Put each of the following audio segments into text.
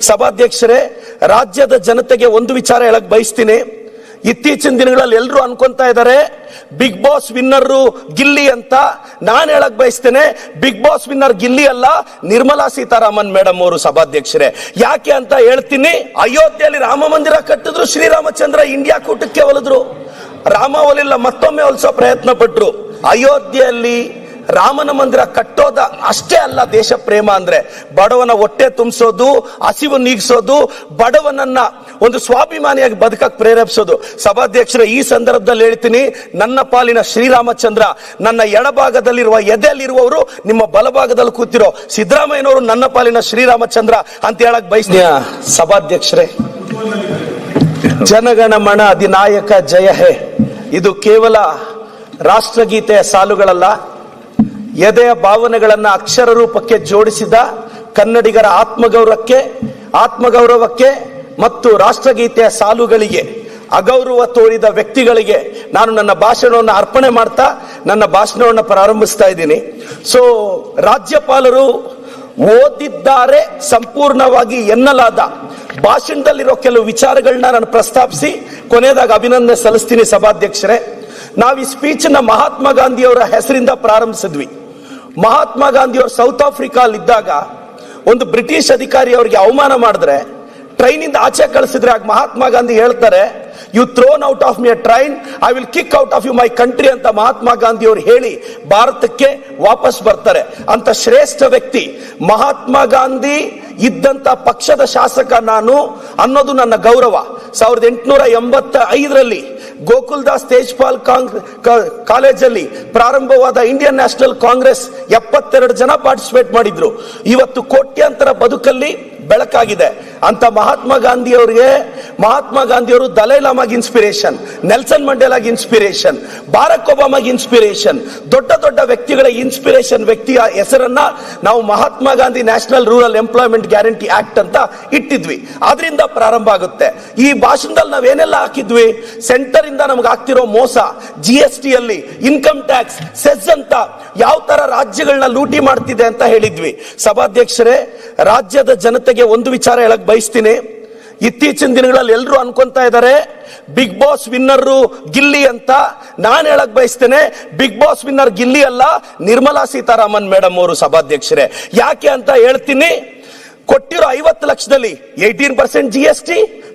ಸಭಾಧ್ಯಕ್ಷರೇ, ರಾಜ್ಯದ ಜನತೆಗೆ ಒಂದು ವಿಚಾರ ಹೇಳಕ್ ಬಯಸ್ತೀನಿ. ಇತ್ತೀಚಿನ ದಿನಗಳಲ್ಲಿ ಎಲ್ಲರೂ ಅನ್ಕೊಂತಾ ಇದ್ದಾರೆ ಬಿಗ್ ಬಾಸ್ ವಿನ್ನರ್ ಗಿಲ್ಲಿ ಅಂತ. ನಾನು ಹೇಳಕ್ ಬಯಸ್ತೇನೆ, ಬಿಗ್ ಬಾಸ್ ವಿನ್ನರ್ ಗಿಲ್ಲಿ ಅಲ್ಲ, ನಿರ್ಮಲಾ ಸೀತಾರಾಮನ್ ಮೇಡಮ್ ಅವರು. ಸಭಾಧ್ಯಕ್ಷರೇ, ಯಾಕೆ ಅಂತ ಹೇಳ್ತೀನಿ. ಅಯೋಧ್ಯೆಯಲ್ಲಿ ರಾಮ ಮಂದಿರ ಕಟ್ಟಿದ್ರು, ಶ್ರೀರಾಮಚಂದ್ರ ಇಂಡಿಯಾ ಕೂಟಕ್ಕೆ ಒಲಿದ್ರು. ರಾಮ ಒಲಿಲ್ಲ, ಮತ್ತೊಮ್ಮೆ ಒಲಿಸೋ ಪ್ರಯತ್ನ ಪಟ್ರು. ಅಯೋಧ್ಯೆಯಲ್ಲಿ ರಾಮನ ಮಂದಿರ ಕಟ್ಟೋದ ಅಷ್ಟೇ ಅಲ್ಲ ದೇಶ ಪ್ರೇಮ ಅಂದ್ರೆ, ಬಡವನ ಹೊಟ್ಟೆ ತುಂಬಿಸೋದು, ಹಸಿವು ನೀಗಿಸೋದು, ಬಡವನನ್ನ ಒಂದು ಸ್ವಾಭಿಮಾನಿಯಾಗಿ ಬದುಕಕ್ಕೆ ಪ್ರೇರೇಪಿಸೋದು. ಸಭಾಧ್ಯಕ್ಷರೇ, ಈ ಸಂದರ್ಭದಲ್ಲಿ ಹೇಳ್ತೀನಿ, ನನ್ನ ಪಾಲಿನ ಶ್ರೀರಾಮಚಂದ್ರ ನನ್ನ ಎಡಭಾಗದಲ್ಲಿರುವ ಎದೆಯಲ್ಲಿರುವವರು ನಿಮ್ಮ ಬಲಭಾಗದಲ್ಲಿ ಕೂತಿರೋ ಸಿದ್ದರಾಮಯ್ಯನವರು ನನ್ನ ಪಾಲಿನ ಶ್ರೀರಾಮಚಂದ್ರ ಅಂತ ಹೇಳಕ್ ಬಯಸ್ತೀನಿ. ಸಭಾಧ್ಯಕ್ಷರೇ, ಜನಗಣಮನ ಅಧಿನಾಯಕ ಜಯ ಹೇ ಇದು ಕೇವಲ ರಾಷ್ಟ್ರಗೀತೆಯ ಸಾಲುಗಳಲ್ಲ, ಎದೆಯ ಭಾವನೆಗಳನ್ನ ಅಕ್ಷರ ರೂಪಕ್ಕೆ ಜೋಡಿಸಿದ ಕನ್ನಡಿಗರ ಆತ್ಮಗೌರವಕ್ಕೆ ಮತ್ತು ರಾಷ್ಟ್ರಗೀತೆಯ ಸಾಲುಗಳಿಗೆ ಅಗೌರವ ತೋರಿದ ವ್ಯಕ್ತಿಗಳಿಗೆ ನಾನು ನನ್ನ ಭಾಷಣವನ್ನು ಅರ್ಪಣೆ ಮಾಡ್ತಾ ನನ್ನ ಭಾಷಣವನ್ನು ಪ್ರಾರಂಭಿಸ್ತಾ ಇದ್ದೀನಿ. ರಾಜ್ಯಪಾಲರು ಓದಿದ್ದಾರೆ ಸಂಪೂರ್ಣವಾಗಿ ಎನ್ನಲಾದ ಭಾಷಣದಲ್ಲಿರೋ ಕೆಲವು ವಿಚಾರಗಳನ್ನ ನಾನು ಪ್ರಸ್ತಾಪಿಸಿ ಕೊನೆಯದಾಗ ಅಭಿನಂದನೆ ಸಲ್ಲಿಸ್ತೀನಿ. ಸಭಾಧ್ಯಕ್ಷರೇ, ನಾವು ಈ ಸ್ಪೀಚ್ ನ ಮಹಾತ್ಮ ಗಾಂಧಿ ಅವರ ಹೆಸರಿಂದ ಪ್ರಾರಂಭಿಸಿದ್ವಿ. ಮಹಾತ್ಮ ಗಾಂಧಿ ಅವರು ಸೌತ್ ಆಫ್ರಿಕಾಲ್ ಇದ್ದಾಗ ಒಂದು ಬ್ರಿಟಿಷ್ ಅಧಿಕಾರಿ ಅವರಿಗೆ ಅವಮಾನ ಮಾಡಿದ್ರೆ ಟ್ರೈನ್ ಇಂದ ಆಚೆ ಕಳಿಸಿದ್ರೆ ಆಗ ಮಹಾತ್ಮ ಗಾಂಧಿ ಹೇಳ್ತಾರೆ, you thrown out of my train, I will kick out of you my country ಅಂತ ಮಹಾತ್ಮ ಗಾಂಧಿ ಅವರು ಹೇಳಿ ಭಾರತಕ್ಕೆ ವಾಪಸ್ ಬರ್ತಾರೆ. ಅಂತ ಶ್ರೇಷ್ಠ ವ್ಯಕ್ತಿ ಮಹಾತ್ಮ ಗಾಂಧಿ ಇದ್ದಂತ ಪಕ್ಷದ ಶಾಸಕ ನಾನು ಅನ್ನೋದು ನನ್ನ ಗೌರವ. 1885ರಲ್ಲಿ ಗೋಕುಲ್ದಾಸ್ ತೇಜ್ಪಾಲ್ ಕಾಲೇಜಲ್ಲಿ ಪ್ರಾರಂಭವಾದ ಇಂಡಿಯನ್ ನ್ಯಾಷನಲ್ ಕಾಂಗ್ರೆಸ್ 72 ಜನ ಪಾರ್ಟಿಸಿಪೇಟ್ ಮಾಡಿದ್ರು. ಇವತ್ತು ಕೋಟ್ಯಾಂತರ ಬದುಕಲ್ಲಿ ಬೆಳಕಾಗಿದೆ. ಅಂತ ಮಹಾತ್ಮ ಗಾಂಧಿಯವರು ದಲೈ ಲಾಮಾಗೆ ಇನ್ಸ್ಪಿರೇಷನ್, ನೆಲ್ಸನ್ ಮಂಡೇಲಾಗೆ ಇನ್ಸ್ಪಿರೇಷನ್, ಬಾರಕ್ ಒಬಾಮಾಗೆ ಇನ್ಸ್ಪಿರೇಷನ್, ದೊಡ್ಡ ದೊಡ್ಡ ವ್ಯಕ್ತಿಗಳ ಇನ್ಸ್ಪಿರೇಷನ್ ವ್ಯಕ್ತಿಯ ಹೆಸರನ್ನ ನಾವು Mahatma Gandhi national rural employment guarantee act ಅಂತ ಇಟ್ಟಿದ್ವಿ. ಅದರಿಂದ ಪ್ರಾರಂಭ ಆಗುತ್ತೆ. ಈ ಭಾಷಣದಲ್ಲಿ ನಾವೇನೆಲ್ಲ ಹಾಕಿದ್ವಿ, ಸೆಂಟರ್ ಇಂದ ನಮ್ಗೆ ಆಗ್ತಿರೋ ಮೋಸ, GST ಅಲ್ಲಿ ಇನ್ಕಮ್ ಟ್ಯಾಕ್ಸ್, ಸೆಸ್ ಅಂತ ಯಾವ ತರ ರಾಜ್ಯಗಳನ್ನ ಲೂಟಿ ಮಾಡ್ತಿದೆ ಅಂತ ಹೇಳಿದ್ವಿ. ಸಭಾಧ್ಯಕ್ಷರೇ, ರಾಜ್ಯದ ಜನತೆಗೆ ಒಂದು ವಿಚಾರ ಹೇಳಕ್ ಬಯಸ್ತೀನಿ. ಇತ್ತೀಚಿನ ದಿನಗಳಲ್ಲಿ ಎಲ್ಲರೂ ಅನ್ಕೊಂತಾ ಇದ್ದಾರೆ ಬಿಗ್ ಬಾಸ್ ವಿನ್ನರ್ ಗಿಲ್ಲಿ ಅಂತ. ನಾನು ಹೇಳಕ್ ಬಯಸ್ತೇನೆ, ಬಿಗ್ ಬಾಸ್ ವಿನ್ನರ್ ಗಿಲ್ಲಿ ಅಲ್ಲ, ನಿರ್ಮಲಾ ಸೀತಾರಾಮನ್ ಮೇಡಮ್ ಅವರು. ಸಭಾಧ್ಯಕ್ಷರೇ, ಯಾಕೆ ಅಂತ ಹೇಳ್ತೀನಿ. ಕೊಟ್ಟಿರೋ 50 ಲಕ್ಷದಲ್ಲಿ 18% GST,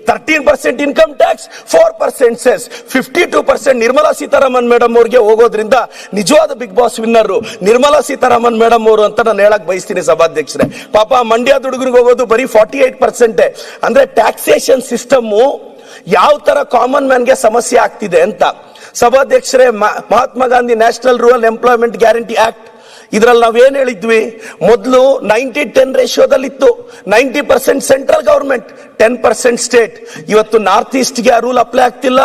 13% income tax, 4% cess, 52% Nirmala Sitharaman madam ಅವ್ರಿಗೆ ಹೋಗೋದ್ರಿಂದ ನಿಜವಾದ Bigg Boss winner Nirmala Sitharaman madam ಅವರು ಅಂತ ನಾನು ಹೇಳಕ್ ಬಯಸ್ತೀನಿ. ಸಭಾಧ್ಯಕ್ಷರೇ, ಪಾಪ ಮಂಡ್ಯದ ಹುಡುಗರಿಗೆ ಹೋಗೋದು ಬರೀ 48%. ಅಂದ್ರೆ ಟ್ಯಾಕ್ಸೇಷನ್ ಸಿಸ್ಟಮ್ ಯಾವ ತರ ಕಾಮನ್ ಮ್ಯಾನ್ಗೆ ಸಮಸ್ಯೆ ಆಗ್ತಿದೆ ಅಂತ. ಸಭಾಧ್ಯಕ್ಷರೇ, Mahatma Gandhi national rural employment guarantee act ಇದ್ರಲ್ಲಿ ನಾವೇನ್ ಹೇಳಿದ್ವಿ, ಮೊದಲು 90-10 ರೇಷಿಯೋದಲ್ಲಿತ್ತು. 90% ಸೆಂಟ್ರಲ್ ಗವರ್ಮೆಂಟ್, 10% ಸ್ಟೇಟ್. ಇವತ್ತು ನಾರ್ತ್ ಈಸ್ಟ್ಗೆ ಆ ರೂಲ್ ಅಪ್ಲೈ ಆಗ್ತಿಲ್ಲ.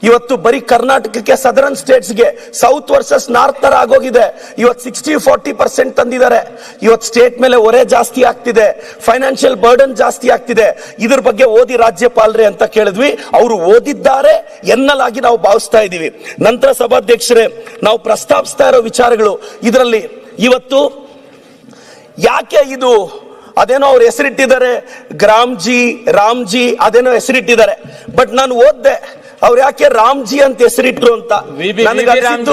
ಇವತ್ತು ಬರೀ ಕರ್ನಾಟಕಕ್ಕೆ, ಸದರ್ನ್ ಸ್ಟೇಟ್ಸ್ಗೆ ಸೌತ್ ವರ್ಸಸ್ ನಾರ್ತ್ ತರ ಆಗೋಗಿದೆ. ಇವತ್ತು 60-40% ತಂದಿದ್ದಾರೆ. ಇವತ್ತು ಸ್ಟೇಟ್ ಮೇಲೆ ಹೊರೆ ಜಾಸ್ತಿ ಆಗ್ತಿದೆ, ಫೈನಾನ್ಷಿಯಲ್ ಬರ್ಡನ್ ಜಾಸ್ತಿ ಆಗ್ತಿದೆ. ಇದ್ರ ಬಗ್ಗೆ ಓದಿ ರಾಜ್ಯಪಾಲರೇ ಅಂತ ಕೇಳಿದ್ವಿ. ಅವರು ಓದಿದ್ದಾರೆ ಎನ್ನಲಾಗಿ ನಾವು ಭಾವಿಸ್ತಾ ಇದೀವಿ. ನಂತರ ಸಭಾಧ್ಯಕ್ಷರೇ, ನಾವು ಪ್ರಸ್ತಾಪಿಸ್ತಾ ಇರೋ ವಿಚಾರಗಳು ಇದರಲ್ಲಿ ಇವತ್ತು ಯಾಕೆ ಇದು ಅದೇನೋ ಅವ್ರು ಹೆಸರಿಟ್ಟಿದ್ದಾರೆ, ರಾಮ್ಜಿ ಅದೇನೋ ಹೆಸರಿಟ್ಟಿದ್ದಾರೆ. ಬಟ್ ನಾನು ಓದ್ದೆ ಅವ್ರು ಯಾಕೆ ರಾಮ್ಜಿ ಅಂತ ಹೆಸರಿಟ್ರು ಅಂತ. ನನಗನ್ಸಿದ್ದು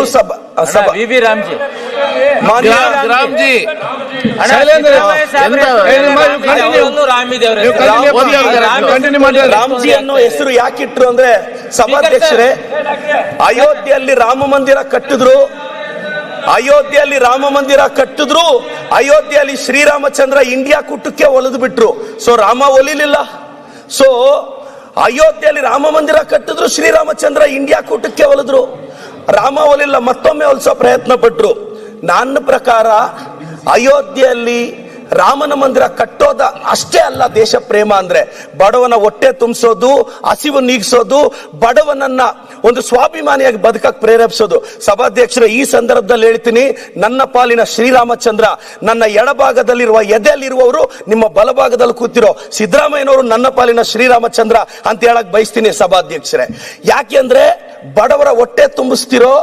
ರಾಮ್ಜಿ ಅನ್ನೋ ಹೆಸರು ಯಾಕಿಟ್ರು ಅಂದ್ರೆ, ಸಭಾಧ್ಯಕ್ಷರೇ, ಅಯೋಧ್ಯೆಯಲ್ಲಿ ರಾಮ ಮಂದಿರ ಕಟ್ಟಿದ್ರು, ಅಯೋಧ್ಯೆಯಲ್ಲಿ ಶ್ರೀರಾಮಚಂದ್ರ ಇಂಡಿಯಾ ಕೂಟಕ್ಕೆ ಒಲಿದು ಬಿಟ್ರು. ರಾಮ ಒಲಿಲಿಲ್ಲ. ಅಯೋಧ್ಯೆಯಲ್ಲಿ ರಾಮ ಮಂದಿರ ಕಟ್ಟಿದ್ರು, ಶ್ರೀರಾಮಚಂದ್ರ ಇಂಡಿಯಾ ಕೂಟಕ್ಕೆ ಒಲಿದ್ರು. ರಾಮ ಒಲಿಲ್ಲ, ಮತ್ತೊಮ್ಮೆ ಒಲಿಸೋ ಪ್ರಯತ್ನ ಪಟ್ರು. ನನ್ನ ಪ್ರಕಾರ ಅಯೋಧ್ಯೆಯಲ್ಲಿ ರಾಮನ ಮಂದಿರ ಕಟ್ಟೋದ ಅಷ್ಟೇ ಅಲ್ಲ ದೇಶ ಪ್ರೇಮ ಅಂದ್ರೆ, ಬಡವನ ಹೊಟ್ಟೆ ತುಂಬಿಸೋದು, ಹಸಿವು ನೀಗಿಸೋದು, ಬಡವನನ್ನ ಒಂದು ಸ್ವಾಭಿಮಾನಿಯಾಗಿ ಬದುಕಕ್ಕೆ ಪ್ರೇರೇಪಿಸೋದು. ಸಭಾಧ್ಯಕ್ಷರೇ, ಈ ಸಂದರ್ಭದಲ್ಲಿ ಹೇಳ್ತೀನಿ, ನನ್ನ ಪಾಲಿನ ಶ್ರೀರಾಮಚಂದ್ರ ನನ್ನ ಎಡಭಾಗದಲ್ಲಿರುವ ಎದೆಯಲ್ಲಿರುವವರು ನಿಮ್ಮ ಬಲಭಾಗದಲ್ಲಿ ಕೂತಿರೋ ಸಿದ್ದರಾಮಯ್ಯನವರು ನನ್ನ ಪಾಲಿನ ಶ್ರೀರಾಮಚಂದ್ರ ಅಂತ ಹೇಳಕ್ ಬಯಸ್ತೀನಿ. ಸಭಾಧ್ಯಕ್ಷರೇ, ಯಾಕೆಂದ್ರೆ ಬಡವರ ಹೊಟ್ಟೆ ತುಂಬಿಸ್ತಿರೋ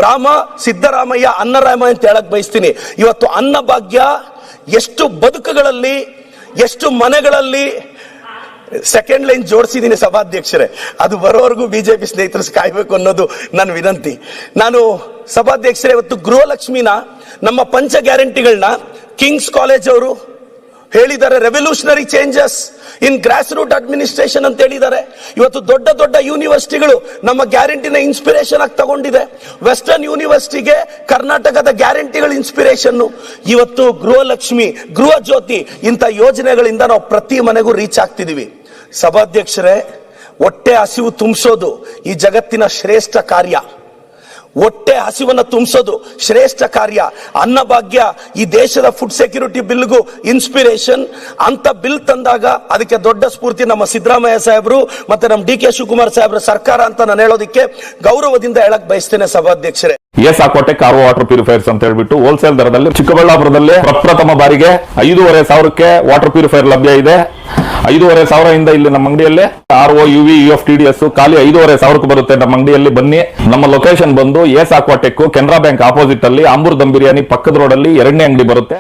ರಾಮ ಸಿದ್ದರಾಮಯ್ಯ, ಅನ್ನರಾಮ ಅಂತ ಹೇಳಕ್ ಬಯಸ್ತೀನಿ. ಇವತ್ತು ಅನ್ನಭಾಗ್ಯ ಎಷ್ಟು ಬದುಕುಗಳಲ್ಲಿ ಎಷ್ಟು ಮನೆಗಳಲ್ಲಿ ಸೆಕೆಂಡ್ ಲೈನ್ ಜೋಡಿಸಿದ್ದೀನಿ ಸಭಾಧ್ಯಕ್ಷರೇ, ಅದು ಬರೋವರೆಗೂ ಬಿಜೆಪಿ ಸ್ನೇಹಿತರು ಕಾಯ್ಬೇಕು ಅನ್ನೋದು ನನ್ನ ವಿನಂತಿ. ನಾನು ಸಭಾಧ್ಯಕ್ಷರೇ, ಇವತ್ತು ಗೃಹಲಕ್ಷ್ಮಿನ ನಮ್ಮ ಪಂಚ ಗ್ಯಾರಂಟಿಗಳನ್ನ ಕಿಂಗ್ಸ್ ಕಾಲೇಜ್ ಅವರು ಹೇಳಿದ್ದಾರೆ, revolutionary changes in grass root administration ಅಂತ ಹೇಳಿದ್ದಾರೆ. ಇವತ್ತು ದೊಡ್ಡ ದೊಡ್ಡ ಯೂನಿವರ್ಸಿಟಿಗಳು ನಮ್ಮ ಗ್ಯಾರಂಟಿನ ಇನ್ಸ್ಪಿರೇಷನ್ ಆಗಿ ತಗೊಂಡಿದೆ. ವೆಸ್ಟರ್ನ್ ಯೂನಿವರ್ಸಿಟಿಗೆ ಕರ್ನಾಟಕದ ಗ್ಯಾರಂಟಿಗಳ ಇನ್ಸ್ಪಿರೇಷನ್. ಇವತ್ತು ಗೃಹಲಕ್ಷ್ಮಿ, ಗೃಹ ಜ್ಯೋತಿ ಇಂಥ ಯೋಜನೆಗಳಿಂದ ನಾವು ಪ್ರತಿ ಮನೆಗೂ ರೀಚ್ ಆಗ್ತಿದೀವಿ. ಸಭಾಧ್ಯಕ್ಷರೇ, ಹೊಟ್ಟೆ ಹಸಿವು ತುಂಬಿಸೋದು ಈ ಜಗತ್ತಿನ ಶ್ರೇಷ್ಠ ಕಾರ್ಯ. ಹೊಟ್ಟೆ ಹಸಿವನ್ನು ತುಂಬಿಸೋದು ಶ್ರೇಷ್ಠ ಕಾರ್ಯ. ಅನ್ನಭಾಗ್ಯ ಈ ದೇಶದ ಫುಡ್ ಸೆಕ್ಯೂರಿಟಿ ಬಿಲ್ಗೂ ಇನ್ಸ್ಪಿರೇಷನ್. ಅಂತ ಬಿಲ್ ತಂದಾಗ ಅದಕ್ಕೆ ದೊಡ್ಡ ಸ್ಫೂರ್ತಿ ನಮ್ಮ ಸಿದ್ದರಾಮಯ್ಯ ಸಾಹೇಬರು ಮತ್ತೆ ನಮ್ಮ ಡಿ.ಕೆ. ಶಿವಕುಮಾರ್ ಸಾಹೇಬ್ರ ಸರ್ಕಾರ ಅಂತ ನಾನು ಹೇಳೋದಕ್ಕೆ ಗೌರವದಿಂದ ಹೇಳಕ್ ಬಯಸ್ತೇನೆ ಸಭಾಧ್ಯಕ್ಷರೇ. ಎಸ್ಆಕೋಟೆಕ್ ಆರ್ಒ ವಾಟರ್ ಪ್ಯೂರಿಫೈರ್ಸ್ ಅಂತ ಹೇಳ್ಬಿಟ್ಟು ಹೋಲ್ಸೇಲ್ ದರದಲ್ಲಿ ಚಿಕ್ಕಬಳ್ಳಾಪುರದಲ್ಲಿ ಪ್ರಪ್ರಥಮ ಬಾರಿಗೆ 5,500 ವಾಟರ್ ಪ್ಯೂರಿಫೈರ್ ಲಭ್ಯ ಇದೆ. 5,500 ಇಲ್ಲಿ ನಮ್ಮ ಅಂಗಡಿಯಲ್ಲಿ ಆರ್ಒ ಯುವಿ ಯುಎಫ್ ಟಿಡಿಎಸ್ ಖಾಲಿ 5,500 ಬರುತ್ತೆ ನಮ್ಮ ಅಂಗಡಿಯಲ್ಲಿ. ಬನ್ನಿ. ನಮ್ಮ ಲೊಕೇಶನ್ ಬಂದು ಎಸ್ಆಕೋಟೆಕ್ ಕೆನರಾ ಬ್ಯಾಂಕ್ ಆಪೋಸಿಟ್ ಅಲ್ಲಿ ಆಂಬೂರ್ ದಮ್ ಬಿರಿಯಾನಿ ಪಕ್ಕದ ರೋಡ್ ಅಲ್ಲಿ 2ನೇ ಅಂಗಡಿ ಬರುತ್ತೆ.